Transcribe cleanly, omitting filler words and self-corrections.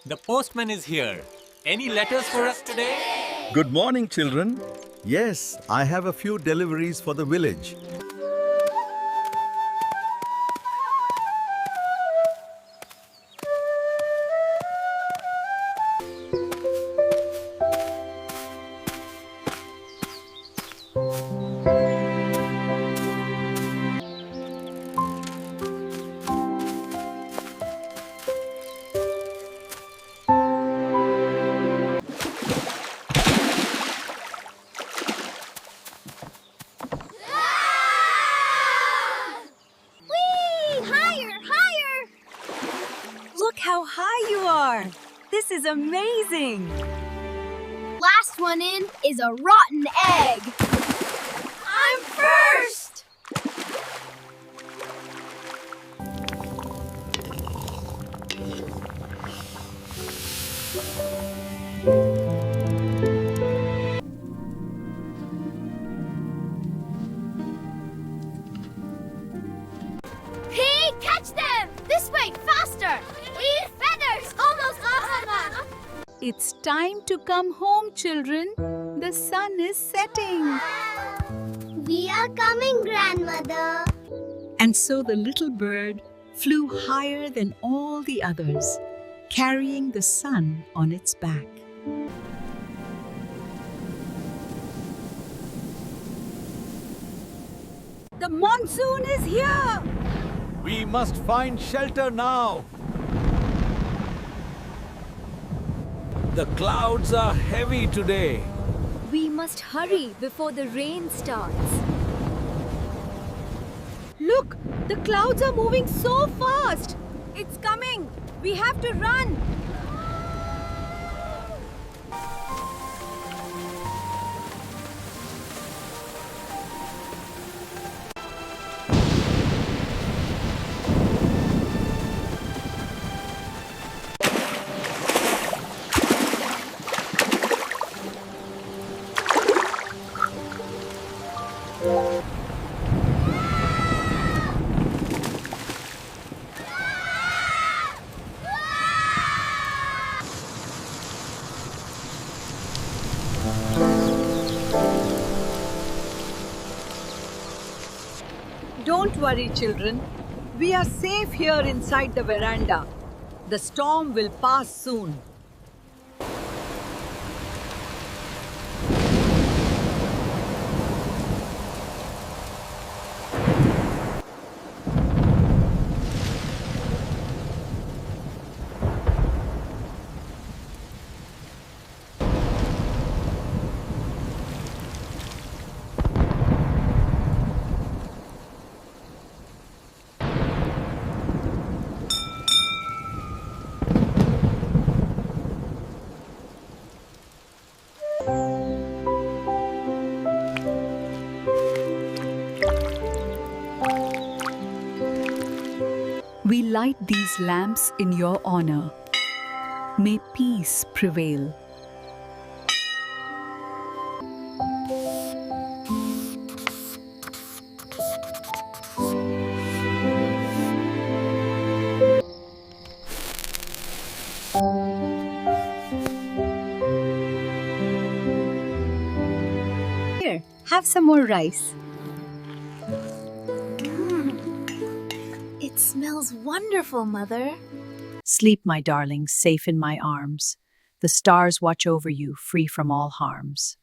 The postman is here. Any letters for us today? Good morning, children. Yes, I have a few deliveries for the village. Look how high you are! This is amazing! Last one in is a rotten egg. I'm first! Pig, catch them! This way, faster! Eat feathers! Almost awesome! It's time to come home, children. The sun is setting. We are coming, Grandmother. And so the little bird flew higher than all the others, carrying the sun on its back. The monsoon is here! We must find shelter now. The clouds are heavy today. We must hurry before the rain starts. Look, the clouds are moving so fast. It's coming. We have to run. Don't worry, children. We are safe here inside the veranda. The storm will pass soon. We light these lamps in your honor. May peace prevail. Here, have some more rice. It smells wonderful, Mother. Sleep, my darling, safe in my arms. The stars watch over you, free from all harms.